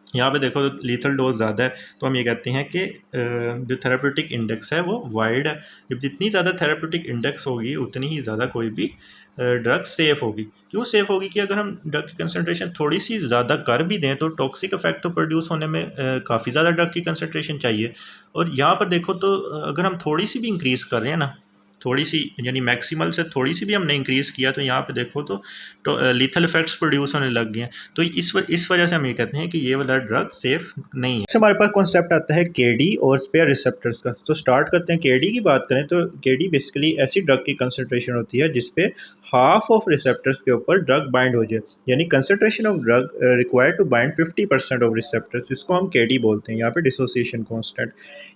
यहाँ पे देखो तो लीथल डोज ज़्यादा है, तो हम ये कहते हैं कि जो थेराप्यूटिक इंडेक्स है वो वाइड है। जब जितनी ज़्यादा थेराप्यूटिक इंडेक्स होगी उतनी ही ज़्यादा कोई भी ड्रग सेफ़ होगी। क्यों सेफ़ होगी कि अगर हम ड्रग की कंसनट्रेशन थोड़ी सी ज़्यादा कर भी दें तो टॉक्सिक इफेक्ट तो प्रोड्यूस होने में काफ़ी ज़्यादा ड्रग की कंसनट्रेशन चाहिए। और यहाँ पर देखो तो अगर हम थोड़ी सी भी इंक्रीज़ कर रहे हैं ना, थोड़ी सी यानी मैक्सिमल से थोड़ी सी भी हमने इंक्रीज़ किया तो यहाँ पे देखो तो लीथल इफेक्ट्स प्रोड्यूस होने लग गए हैं। तो इस वजह से हम ये कहते हैं कि ये वाला ड्रग सेफ नहीं है। हमारे पास कॉन्सेप्ट आता है केडी और स्पेयर रिसेप्टर्स का। तो स्टार्ट करते हैं केडी की बात करें तो केडी बेसिकली ऐसी ड्रग की कंसनट्रेशन होती है जिसपे हाफ ऑफ रिसेप्टर्स के ऊपर ड्रग बाइंड हो जाए, यानी concentration of drug required to bind 50% of receptors, इसको हम केडी बोलते हैं यहाँ पे डिसोसिएशन कांस्टेंट।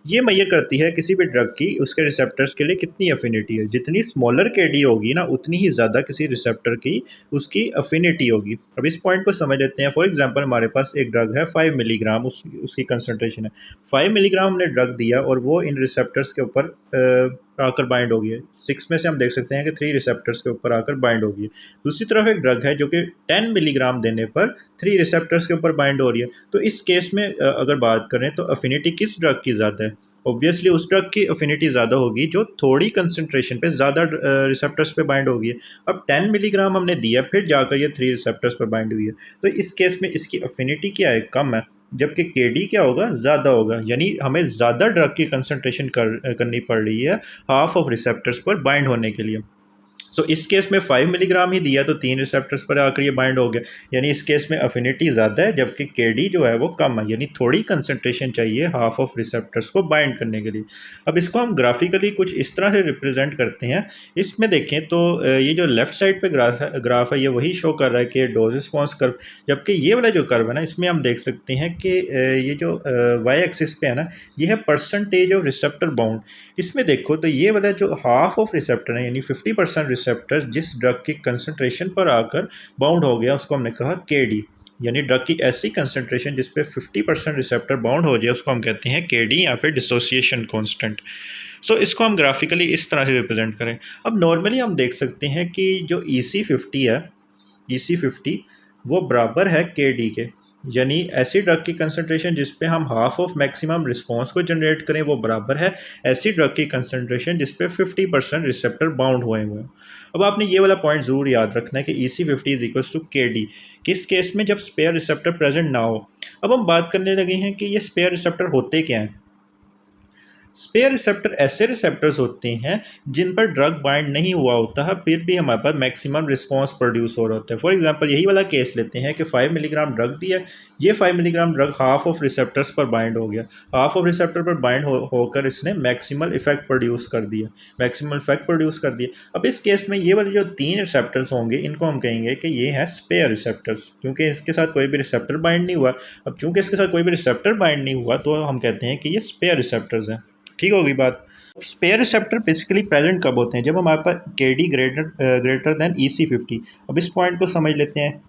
ये मेजर करती है किसी भी ड्रग की उसके रिसेप्टर्स के लिए कितनी अफिनिटी है। जितनी स्मॉलर केडी होगी ना उतनी ही ज़्यादा किसी रिसेप्टर की उसकी अफिनिटी होगी। अब इस पॉइंट को समझ लेते हैं। फॉर एग्जांपल हमारे पास एक ड्रग है 5 मिलीग्राम, उसकी कंसंट्रेशन है 5 मिलीग्राम, हमने ड्रग दिया और वो इन रिसेप्टर्स के ऊपर आकर बाइंड हो गई है। 6 में से हम देख सकते हैं कि 3 रिसेप्टर्स के ऊपर आकर बाइंड हो गई है। दूसरी तरफ एक ड्रग है जो कि 10 मिलीग्राम देने पर 3 रिसेप्टर्स के ऊपर बाइंड हो रही है। तो इस केस में अगर बात करें तो अफिनिटी किस ड्रग की ज़्यादा है? ऑब्वियसली उस ड्रग की अफिनिटी ज़्यादा होगी जो थोड़ी कंसंट्रेशन पे ज़्यादा रिसेप्टर्स पे बाइंड होगी है। अब 10 मिलीग्राम हमने दिया, फिर जाकर ये 3 रिसेप्टर्स पर बाइंड हुई है, तो इस केस में इसकी अफिनिटी क्या है? कम है, जबकि केडी क्या होगा? ज़्यादा होगा, यानी हमें ज़्यादा ड्रग की कंसंट्रेशन करनी पड़ रही है हाफ ऑफ रिसेप्टर्स पर बाइंड होने के लिए। सो इस केस में 5 मिलीग्राम ही दिया तो 3 रिसेप्टर्स पर आकर ये बाइंड हो गया, यानी इस केस में अफिनिटी ज़्यादा है, जबकि केडी जो है वो कम है, यानी थोड़ी कंसंट्रेशन चाहिए हाफ ऑफ रिसेप्टर्स को बाइंड करने के लिए। अब इसको हम ग्राफिकली कुछ इस तरह से रिप्रेजेंट करते हैं। इसमें देखें तो ये जो लेफ्ट साइड पे ग्राफ है ये वही शो कर रहा है कि डोज रिस्पॉन्स कर्व, जबकि ये वाला जो कर्व है ना इसमें हम देख सकते हैं कि ये जो वाई एक्सिस पे है ना ये है परसेंटेज ऑफ रिसेप्टर बाउंड। इसमें देखो तो ये वाला जो हाफ ऑफ रिसेप्टर है यानी 50% रिसेप्टर जिस ड्रग की कंसंट्रेशन पर आकर बाउंड हो गया उसको हमने कहा केडी, यानी ड्रग की ऐसी कंसंट्रेशन जिस पे 50% रिसेप्टर बाउंड हो जाए उसको हम कहते हैं केडी या फिर डिसोसिएशन कांस्टेंट। सो इसको हम ग्राफिकली इस तरह से रिप्रेजेंट करें। अब नॉर्मली हम देख सकते हैं कि जो EC50 है, EC50 वो बराबर है केडी के, यानी ऐसी ड्रग की कंसंट्रेशन जिस पे हम हाफ ऑफ मैक्सिमम रिस्पांस को जनरेट करें वो बराबर है ऐसी ड्रग की कंसंट्रेशन जिस पे 50% रिसेप्टर बाउंड हुए हैं। अब आपने ये वाला पॉइंट ज़रूर याद रखना है कि EC50 is equal to KD, किस केस में? जब स्पेयर रिसेप्टर प्रेजेंट ना हो। अब हम बात करने लगे हैं कि ये स्पेयर रिसेप्टर होते क्या हैं। स्पेयर रिसेप्टर ऐसे रिसेप्टर्स होते हैं जिन पर ड्रग बाइंड नहीं हुआ होता है, फिर भी हमारे पास मैक्सिमम रिस्पांस प्रोड्यूस हो रहा होता है। फॉर एग्जांपल यही वाला केस लेते हैं कि 5 मिलीग्राम ड्रग दिया, ये 5 milligram drug half of receptors पर बाइंड हो गया, हाफ ऑफ रिसेप्टर पर बाइंड होकर इसने मैक्सिमल इफेक्ट प्रोड्यूस कर दिया, मैक्सिमल इफेक्ट प्रोड्यूस कर दिया। अब इस केस में ये वाले जो 3 रिसेप्टर्स होंगे इनको हम कहेंगे कि ये हैं स्पेयर रिसेप्टर्स, क्योंकि इसके साथ कोई भी रिसेप्टर बाइंड नहीं हुआ। अब चूंकि इसके साथ कोई भी रिसेप्टर बाइंड नहीं हुआ तो हम कहते हैं कि ये स्पेयर रिसेप्टर्स हैं। ठीक होगी बात। स्पेयर रिसेप्टर बेसिकली प्रेजेंट कब होते हैं? जब हमारे पास केडी ग्रेटर देन EC50। अब इस पॉइंट को समझ लेते हैं।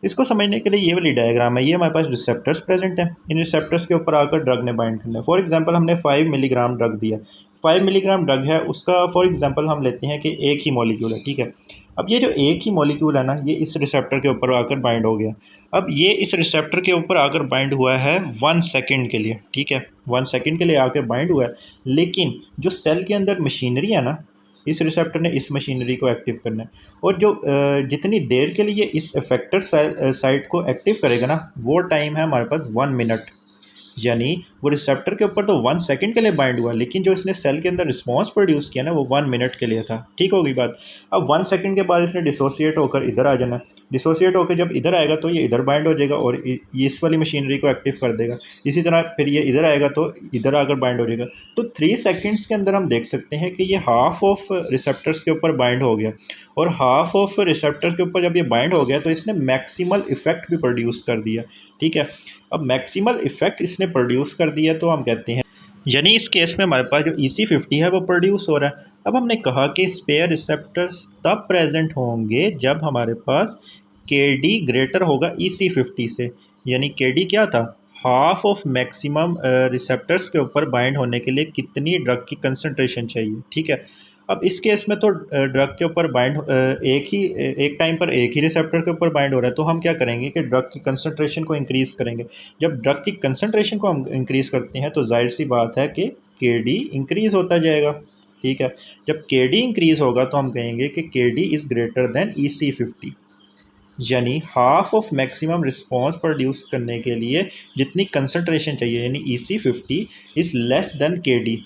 इसको समझने के लिए ये वाली डायग्राम है, ये हमारे पास रिसेप्टर्स प्रेजेंट हैं, इन रिसेप्टर्स के ऊपर आकर ड्रग ने बाइंड करना है। फॉर एग्जांपल हमने 5 मिलीग्राम ड्रग दिया, 5 मिलीग्राम ड्रग है, उसका फॉर एग्जांपल हम लेते हैं कि एक ही मॉलिक्यूल है, ठीक है। अब ये जो एक ही मॉलिक्यूल है ना ये इस रिसेप्टर के ऊपर आकर बाइंड हो गया। अब ये इस रिसेप्टर के ऊपर आकर बाइंड हुआ है 1 सेकेंड के लिए, ठीक है, 1 सेकेंड के लिए आकर बाइंड हुआ है। लेकिन जो सेल के अंदर मशीनरी है ना, इस रिसेप्टर ने इस मशीनरी को एक्टिव करना है, और जो जितनी देर के लिए इस इफेक्टर साइट को एक्टिव करेगा ना वो टाइम है हमारे पास 1 मिनट, यानी वो रिसेप्टर के ऊपर तो 1 सेकंड के लिए बाइंड हुआ, लेकिन जो इसने सेल के अंदर रिस्पॉन्स प्रोड्यूस किया ना वो 1 मिनट के लिए था। ठीक होगी बात। अब 1 सेकंड के बाद इसने डिसोसिएट होकर इधर आ जाना, डिसोसिएट होकर जब इधर आएगा तो ये इधर बाइंड हो जाएगा और ये इस वाली मशीनरी को एक्टिव कर देगा। इसी तरह फिर ये इधर आएगा तो इधर आकर बाइंड हो जाएगा। तो 3 सेकेंड्स के अंदर हम देख सकते हैं कि ये हाफ ऑफ रिसेप्टर्स के ऊपर बाइंड हो गया, और हाफ ऑफ रिसेप्टर्स के ऊपर जब ये बाइंड हो गया तो इसने मैक्सिमल इफेक्ट भी प्रोड्यूस कर दिया। ठीक है, अब मैक्सिमल इफेक्ट इसने प्रोड्यूस कर दिया तो हम कहते हैं, यानी इस केस में हमारे पास जो EC50 है वो प्रोड्यूस हो रहा है। अब हमने कहा कि स्पेयर रिसेप्टर्स तब प्रेजेंट होंगे जब हमारे पास KD ग्रेटर होगा EC50 से, यानी KD क्या था? हाफ ऑफ मैक्सिमम रिसेप्टर्स के ऊपर बाइंड होने के लिए कितनी ड्रग की कंसंट्रेशन चाहिए। ठीक है, अब इस केस में तो ड्रग के ऊपर बाइंड एक टाइम पर एक ही रिसेप्टर के ऊपर बाइंड हो रहा है, तो हम क्या करेंगे कि ड्रग की कंसंट्रेशन को इंक्रीज़ करेंगे। जब ड्रग की कंसंट्रेशन को हम इंक्रीज़ करते हैं तो जाहिर सी बात है कि KD इंक्रीज़ होता जाएगा। ठीक है, जब KD इंक्रीज़ होगा तो हम कहेंगे कि KD is greater than EC50, यानी half of maximum response produce करने के लिए जितनी कंसंट्रेशन चाहिए, यानी EC50 is less than KD,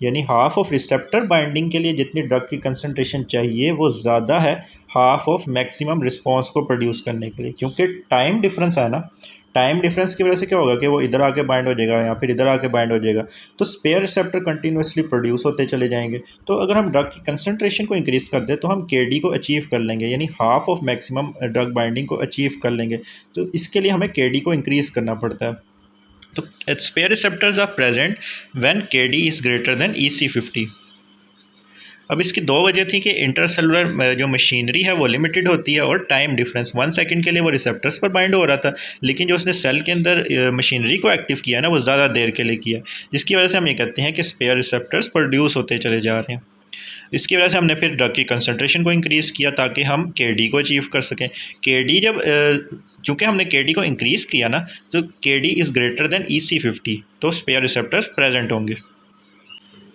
यानी हाफ ऑफ रिसेप्टर बाइंडिंग के लिए जितनी ड्रग की कंसंट्रेशन चाहिए वो ज़्यादा है हाफ ऑफ मैक्सिमम रिस्पॉन्स को प्रोड्यूस करने के लिए, क्योंकि टाइम डिफरेंस है ना, टाइम डिफरेंस की वजह से क्या होगा कि वो इधर आके बाइंड हो जाएगा या फिर इधर आके बाइंड हो जाएगा, तो स्पेयर रिसेप्टर कंटिन्यूसली प्रोड्यूस होते चले जाएंगे। तो अगर हम ड्रग की कंसनट्रेशन को इंक्रीज़ कर दें तो हम KD को अचीव कर लेंगे, यानी half of maximum drug binding को अचीव कर लेंगे। तो इसके लिए हमें KD को इंक्रीज़ करना पड़ता है। तो spare receptors are present when KD is greater than EC50। अब इसकी दो वजह थी कि इंटरसेलुलर जो मशीनरी है वो लिमिटेड होती है और टाइम डिफरेंस 1 सेकंड के लिए वो रिसेप्टर्स पर बाइंड हो रहा था, लेकिन जो उसने सेल के अंदर मशीनरी को एक्टिव किया ना वो ज़्यादा देर के लिए किया, जिसकी वजह से हम ये कहते हैं कि स्पेयर रिसेप्टर्स प्रोड्यूस होते चले जा रहे हैं। इसकी वजह से हमने फिर ड्रग की कंसनट्रेशन को इंक्रीज़ किया ताकि हम KD को अचीव कर सकें। KD जब चूँकि हमने KD को इंक्रीज़ किया ना, तो KD is greater than EC50, तो स्पेयर रिसेप्टर्स प्रेजेंट होंगे।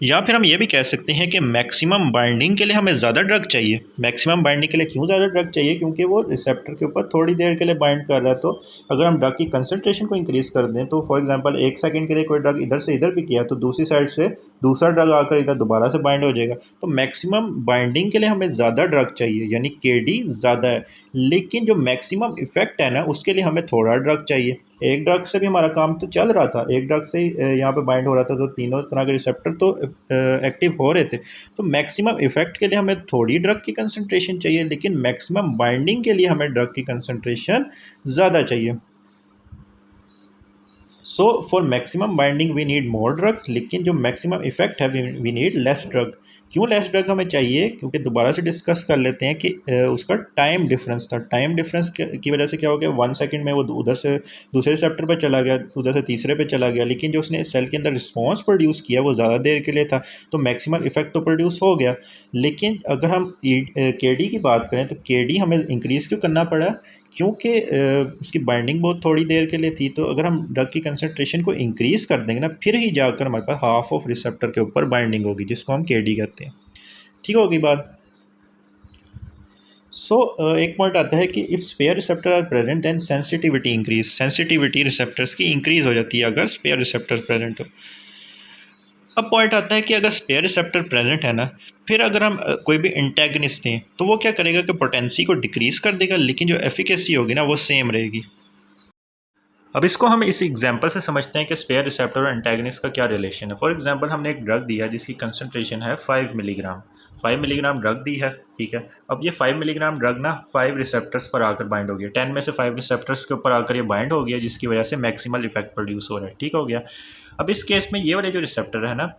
या फिर हम ये भी कह सकते हैं कि मैक्सिमम बाइंडिंग के लिए हमें ज़्यादा ड्रग चाहिए। मैक्सिमम बाइंडिंग के लिए क्यों ज़्यादा ड्रग चाहिए? क्योंकि वो रिसेप्टर के ऊपर थोड़ी देर के लिए बाइंड कर रहा है। तो अगर हम ड्रग की कंसनट्रेशन को इंक्रीज़ कर दें, तो फॉर एग्जांपल 1 सेकंड के लिए कोई ड्रग इधर से इधर भी किया तो दूसरी साइड से दूसरा ड्रग आकर इधर दोबारा से बाइंड हो जाएगा। तो मैक्सिमम बाइंडिंग के लिए हमें ज़्यादा ड्रग चाहिए, यानी KD ज़्यादा है। लेकिन जो मैक्सिमम इफेक्ट है ना, उसके लिए हमें थोड़ा ड्रग चाहिए। एक ड्रग से भी हमारा काम तो चल रहा था, एक ड्रग से ही यहाँ पे बाइंड हो रहा था, तो तीनों तरह के रिसेप्टर तो एक्टिव हो रहे थे। तो मैक्सिमम इफेक्ट के लिए हमें थोड़ी ड्रग की कंसंट्रेशन चाहिए, लेकिन मैक्सिमम बाइंडिंग के लिए हमें ड्रग की कंसंट्रेशन ज़्यादा चाहिए। So for maximum binding we need more drug, लेकिन जो मैक्सिमम इफेक्ट है वी नीड लेस ड्रग। क्यों लेस ड्रग हमें चाहिए? क्योंकि दोबारा से डिस्कस कर लेते हैं कि उसका टाइम डिफरेंस था। टाइम डिफरेंस की वजह से क्या हो गया, 1 सेकंड में वो उधर से दूसरे रिसेप्टर पर चला गया, उधर से तीसरे पे चला गया, लेकिन जो उसने सेल के अंदर रिस्पॉन्स प्रोड्यूस किया वो ज़्यादा देर के लिए था, तो मैक्सिमम इफेक्ट तो प्रोड्यूस हो गया। लेकिन अगर हम KD की बात करें तो KD हमें इंक्रीज़ क्यों करना पड़ा? क्योंकि उसकी बाइंडिंग बहुत थोड़ी देर के लिए थी। तो अगर हम ड्रग की कंसंट्रेशन को इंक्रीज़ कर देंगे ना, फिर ही जाकर हमारे पास हाफ ऑफ रिसेप्टर के ऊपर बाइंडिंग होगी, जिसको हम KD कहते हैं। ठीक होगी बात? एक पॉइंट आता है कि if spare receptor are present then sensitivity increase. Sensitivity receptors की इंक्रीज़ हो जाती है अगर स्पेयर रिसेप्टर प्रेजेंट हो। अब पॉइंट आता है कि अगर स्पेयर रिसेप्टर प्रेजेंट है ना, फिर अगर हम कोई भी एंटेगनिस्ट दें तो वो क्या करेगा कि पोटेंसी को डिक्रीज़ कर देगा, लेकिन जो एफिकेसी होगी ना वो सेम रहेगी। अब इसको हम इस एग्जांपल से समझते हैं कि स्पेयर रिसेप्टर और एंटेगनिस्ट का क्या रिलेशन है। फॉर एग्जांपल हमने एक ड्रग दिया जिसकी कंसंट्रेशन है 5 मिलीग्राम। 5 मिलीग्राम ड्रग दी है, ठीक है। अब ये 5 मिलीग्राम ड्रग ना 5 रिसेप्टर्स पर आकर बाइंड हो गया, 10 में से 5 रिसेप्टर्स के ऊपर आकर ये बाइंड हो गया, जिसकी वजह से मैक्सिमल इफेक्ट प्रोड्यूस हो रहा है। ठीक हो गया। अब इस केस में ये वाले जो रिसेप्टर है ना,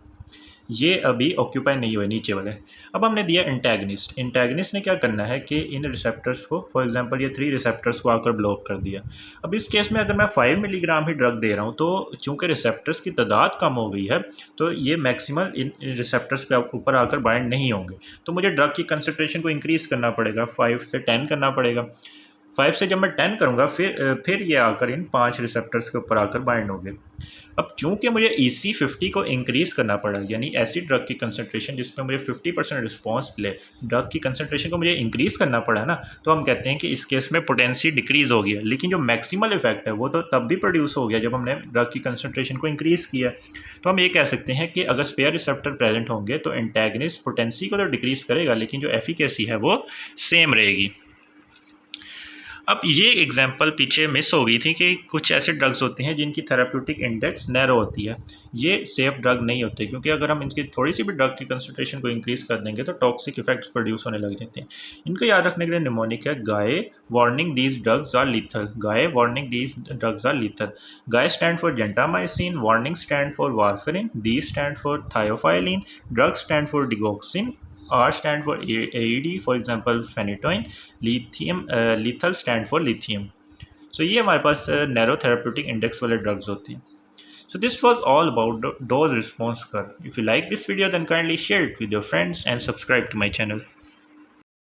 ये अभी ऑक्यूपाई नहीं हुए, नीचे वाले। अब हमने दिया एंटेगनिस्ट। एंटेगनिस्ट ने क्या करना है कि इन रिसेप्टर्स को, फॉर एग्जांपल ये 3 रिसेप्टर्स को आकर ब्लॉक कर दिया। अब इस केस में अगर मैं 5 मिलीग्राम ही ड्रग दे रहा हूँ, तो चूंकि रिसेप्टर्स की तादाद कम हो गई है, तो ये मैक्सिमल इन रिसेप्टर्स पे ऊपर आकर बाइंड नहीं होंगे। तो मुझे ड्रग की कंसनट्रेशन को इंक्रीज़ करना पड़ेगा, 5 से 10 करना पड़ेगा। 5 से जब मैं 10 करूँगा, फिर ये आकर इन 5 रिसेप्टर्स के ऊपर आकर बाइंड होंगे। अब चूंकि मुझे EC50 को इंक्रीज़ करना पड़ा, यानी ऐसी ड्रग की कंसंट्रेशन जिसमें मुझे 50% रिस्पॉन्स मिले, ड्रग की कंसंट्रेशन को मुझे इंक्रीज़ करना पड़ा ना, तो हम कहते हैं कि इस केस में पोटेंसी डिक्रीज़ हो गया। लेकिन जो मैक्सिमल इफेक्ट है वो तो तब भी प्रोड्यूस हो गया जब हमने ड्रग की कंसंट्रेशन को इंक्रीज़ किया। तो हम ये कह सकते हैं कि अगर स्पेयर रिसेप्टर प्रेजेंट होंगे तो एंटेगनिस्ट पोटेंसी को तो डिक्रीज़ करेगा, लेकिन जो एफिकेसी है वो सेम रहेगी। अब ये एग्जांपल पीछे मिस हो गई थी कि कुछ ऐसे ड्रग्स होते हैं जिनकी थेराप्यूटिक इंडेक्स नैरो होती है। ये सेफ ड्रग नहीं होते, क्योंकि अगर हम इनकी थोड़ी सी भी ड्रग की कंसंट्रेशन को इंक्रीज़ कर देंगे तो टॉक्सिक इफेक्ट्स प्रोड्यूस होने लग जाते हैं। इनको याद रखने के लिए निमोनिक है guy, warning these drugs are lethal. Guy, warning these drugs are lethal. Guy stand for gentamicin, warning stand for warfarin, D stand for theophylline, drug stand for digoxin, R stand for AED, for example phenytoin, lithium, lethal stand for lithium. So ये हमारे पास narrow therapeutic index वाले drugs होते हैं। So this was all about dose response curve. If you like this video, then kindly share it with your friends and subscribe to my channel.